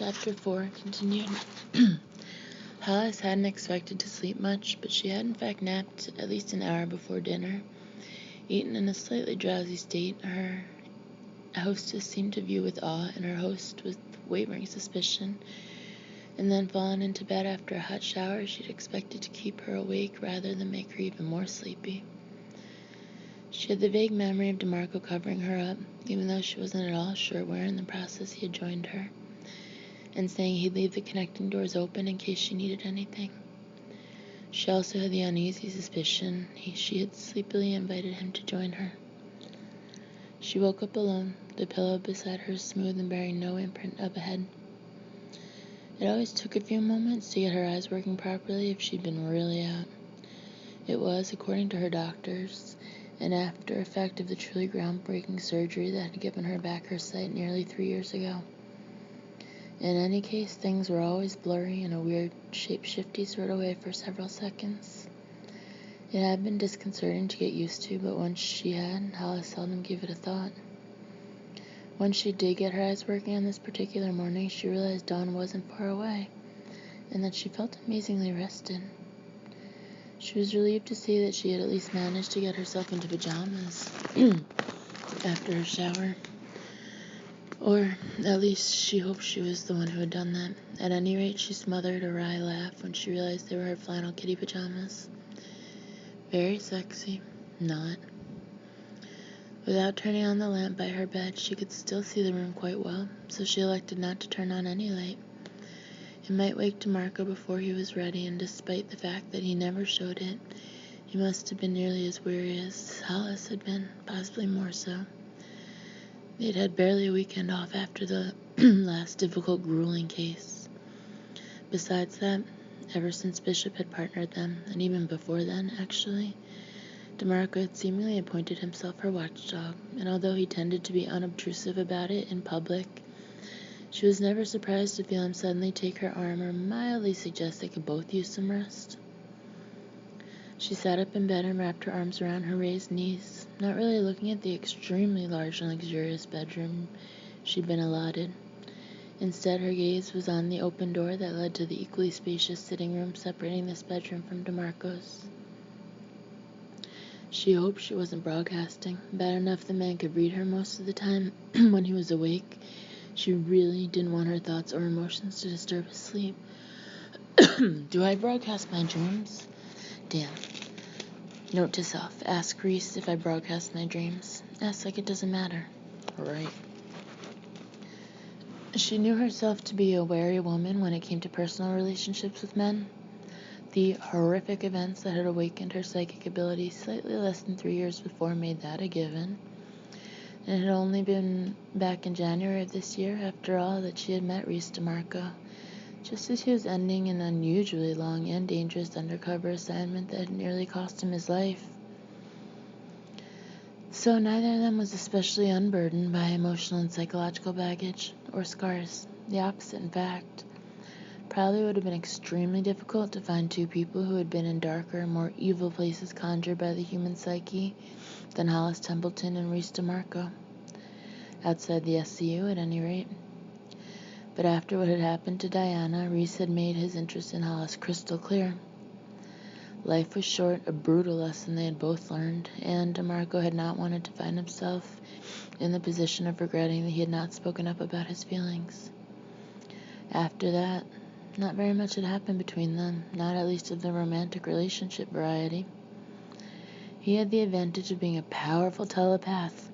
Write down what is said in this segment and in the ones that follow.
Chapter 4 continued. Hollis hadn't expected to sleep much, but she had in fact napped at least an hour before dinner. Eaten in a slightly drowsy state, her hostess seemed to view with awe, and her host with wavering suspicion, and then fallen into bed after a hot shower she'd expected to keep her awake rather than make her even more sleepy. She had the vague memory of DeMarco covering her up, even though she wasn't at all sure where in the process he had joined her, and saying he'd leave the connecting doors open in case she needed anything. She also had the uneasy suspicion she had sleepily invited him to join her. She woke up alone, the pillow beside her smooth and bearing no imprint of a head. It always took a few moments to get her eyes working properly if she'd been really out. It was, according to her doctors, an after effect of the truly groundbreaking surgery that had given her back her sight nearly 3 years ago. In any case, things were always blurry in a weird, shape-shifty sort of way for several seconds. It had been disconcerting to get used to, but once she had, Hollis seldom gave it a thought. Once she did get her eyes working on this particular morning, she realized dawn wasn't far away, and that she felt amazingly rested. She was relieved to see that she had at least managed to get herself into pajamas after her shower. Or, at least, she hoped she was the one who had done that. At any rate, she smothered a wry laugh when she realized they were her flannel kitty pajamas. Very sexy. Not. Without turning on the lamp by her bed, she could still see the room quite well, so she elected not to turn on any light. It might wake DeMarco before he was ready, and despite the fact that he never showed it, he must have been nearly as weary as Hollis had been, possibly more so. They'd had barely a weekend off after the last difficult, grueling case. Besides that, ever since Bishop had partnered them, and even before then, actually, DeMarco had seemingly appointed himself her watchdog, and although he tended to be unobtrusive about it in public, she was never surprised to feel him suddenly take her arm or mildly suggest they could both use some rest. She sat up in bed and wrapped her arms around her raised knees, not really looking at the extremely large and luxurious bedroom she'd been allotted. Instead, her gaze was on the open door that led to the equally spacious sitting room separating this bedroom from DeMarco's. She hoped she wasn't broadcasting. Bad enough the man could read her most of the time when he was awake. She really didn't want her thoughts or emotions to disturb his sleep. Do I broadcast my dreams? Damn. Note to self, ask Reese if I broadcast my dreams. Ask like it doesn't matter. Right. She knew herself to be a wary woman when it came to personal relationships with men. The horrific events that had awakened her psychic ability slightly less than 3 years before made that a given. And it had only been back in January of this year, after all, that she had met Reese DeMarco, just as he was ending an unusually long and dangerous undercover assignment that had nearly cost him his life. So neither of them was especially unburdened by emotional and psychological baggage, or scars. The opposite, in fact. Probably would have been extremely difficult to find two people who had been in darker, more evil places conjured by the human psyche than Hollis Templeton and Reese DeMarco. Outside the SCU, at any rate. But after what had happened to Diana, Reese had made his interest in Hollis crystal clear. Life was short, a brutal lesson they had both learned, and DeMarco had not wanted to find himself in the position of regretting that he had not spoken up about his feelings. After that, not very much had happened between them, not at least of the romantic relationship variety. He had the advantage of being a powerful telepath,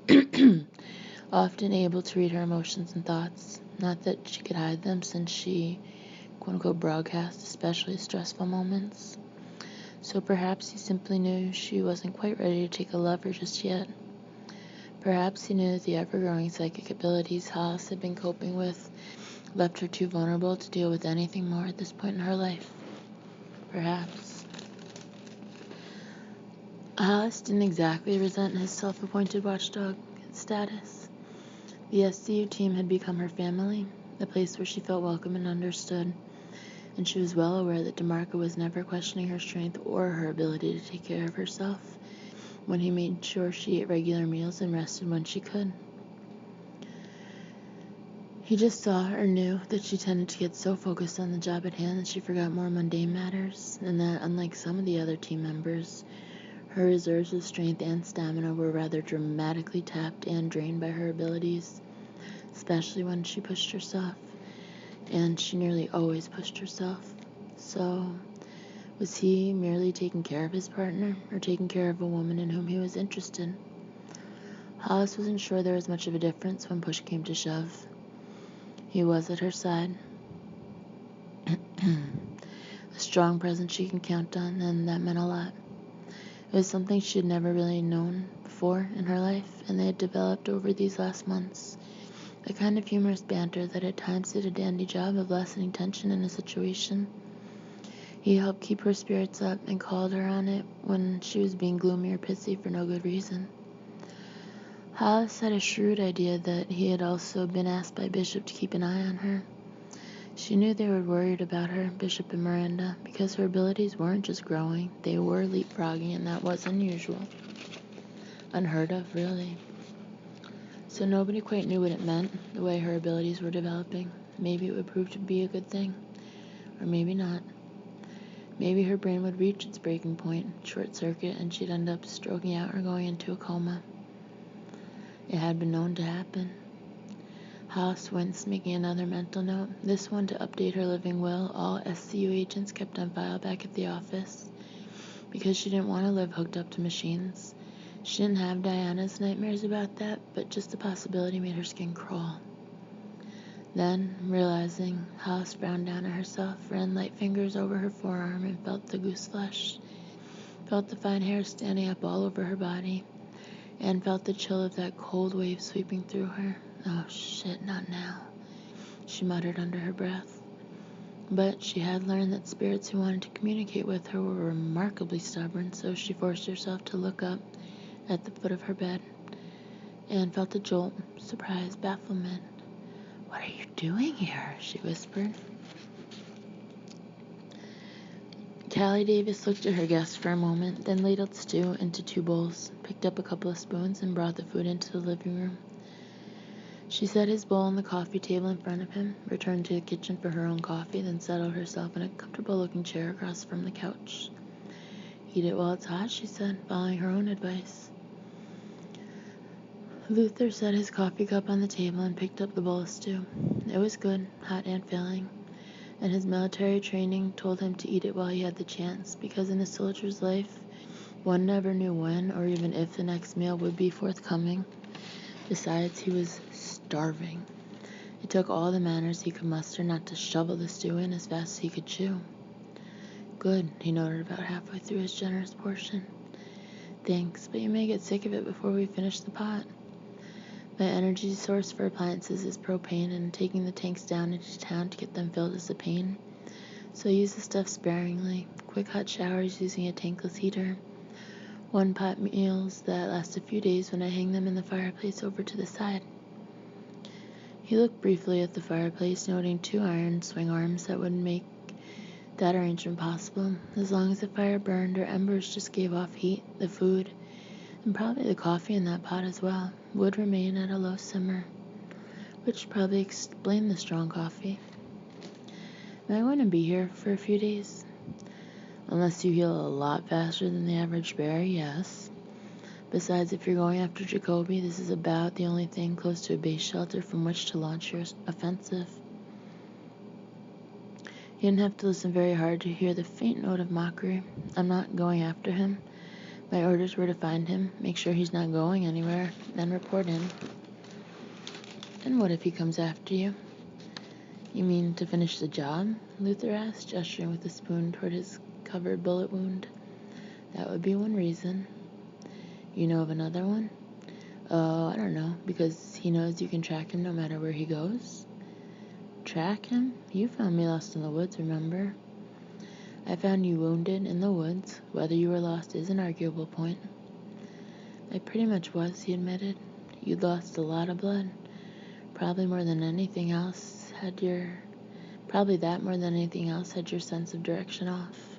often able to read her emotions and thoughts. Not that she could hide them, since she, quote-unquote, broadcast especially stressful moments. So perhaps he simply knew she wasn't quite ready to take a lover just yet. Perhaps he knew that the ever-growing psychic abilities Hollis had been coping with left her too vulnerable to deal with anything more at this point in her life. Perhaps. Hollis didn't exactly resent his self-appointed watchdog status. The SCU team had become her family, a place where she felt welcome and understood, and she was well aware that DeMarco was never questioning her strength or her ability to take care of herself when he made sure she ate regular meals and rested when she could. He just saw or knew that she tended to get so focused on the job at hand that she forgot more mundane matters, and that, unlike some of the other team members, her reserves of strength and stamina were rather dramatically tapped and drained by her abilities, especially when she pushed herself, and she nearly always pushed herself. So, was he merely taking care of his partner, or taking care of a woman in whom he was interested? Hollis wasn't sure there was much of a difference when push came to shove. He was at her side, a strong presence she could count on, and that meant a lot. It was something she had never really known before in her life, and they had developed over these last months, a kind of humorous banter that at times did a dandy job of lessening tension in a situation. He helped keep her spirits up and called her on it when she was being gloomy or pissy for no good reason. Hollis had a shrewd idea that he had also been asked by Bishop to keep an eye on her. She knew they were worried about her, Bishop and Miranda, because her abilities weren't just growing, they were leapfrogging, and that was unusual. Unheard of, really. So nobody quite knew what it meant, the way her abilities were developing. Maybe it would prove to be a good thing, or maybe not. Maybe her brain would reach its breaking point, short circuit, and she'd end up stroking out or going into a coma. It had been known to happen. Hollis winced, making another mental note, this one to update her living will all SCU agents kept on file back at the office, because she didn't want to live hooked up to machines. She didn't have Diana's nightmares about that, but just the possibility made her skin crawl. Then, realizing, Hollis frowned down at herself, ran light fingers over her forearm, and felt the goose flesh, felt the fine hair standing up all over her body, and felt the chill of that cold wave sweeping through her. Oh shit, not now, she muttered under her breath. But she had learned that spirits who wanted to communicate with her were remarkably stubborn, so she forced herself to look up at the foot of her bed, and felt a jolt, surprise, bafflement. "What are you doing here?" she whispered. Callie Davis looked at her guest for a moment, then ladled stew into 2 bowls, picked up a couple of spoons, and brought the food into the living room. She set his bowl on the coffee table in front of him, returned to the kitchen for her own coffee, then settled herself in a comfortable-looking chair across from the couch. "Eat it while it's hot," she said, following her own advice. Luther set his coffee cup on the table and picked up the bowl of stew. It was good, hot and filling, and his military training told him to eat it while he had the chance, because in a soldier's life, one never knew when or even if the next meal would be forthcoming. Besides, he was starving. It took all the manners he could muster not to shovel the stew in as fast as he could chew. "Good," he noted about halfway through his generous portion. "Thanks, but you may get sick of it before we finish the pot. My energy source for appliances is propane, and taking the tanks down into town to get them filled is a pain. So I use the stuff sparingly. Quick hot showers using a tankless heater. 1-pot meals that last a few days when I hang them in the fireplace over to the side." He looked briefly at the fireplace, noting 2 iron swing arms that would make that arrangement possible. As long as the fire burned or embers just gave off heat, the food, and probably the coffee in that pot as well, would remain at a low simmer, which probably explained the strong coffee. "Am I going to be here for a few days?" "Unless you heal a lot faster than the average bear, yes. Besides, if you're going after Jacoby, this is about the only thing close to a base shelter from which to launch your offensive." He didn't have to listen very hard to hear the faint note of mockery. "I'm not going after him. My orders were to find him, make sure he's not going anywhere, then report in." "And what if he comes after you?" "You mean to finish the job?" Luther asked, gesturing with the spoon toward his covered bullet wound. "That would be one reason." "You know of another one?" "Oh, I don't know, because he knows you can track him no matter where he goes." "Track him? You found me lost in the woods, remember?" "I found you wounded in the woods. Whether you were lost is an arguable point." "I pretty much was," he admitted. "You'd lost a lot of blood. Probably that more than anything else had your sense of direction off."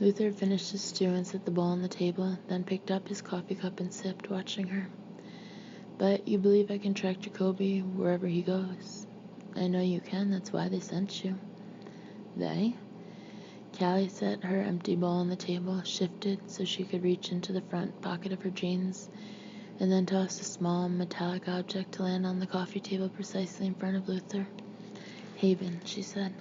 Luther finished his stew and set the bowl on the table, then picked up his coffee cup and sipped, watching her. But you believe I can track Jacoby wherever he goes. I know you can, that's why they sent you. They? Callie set her empty bowl on the table, shifted so she could reach into the front pocket of her jeans, and then tossed a small metallic object to land on the coffee table precisely in front of Luther. Haven, she said.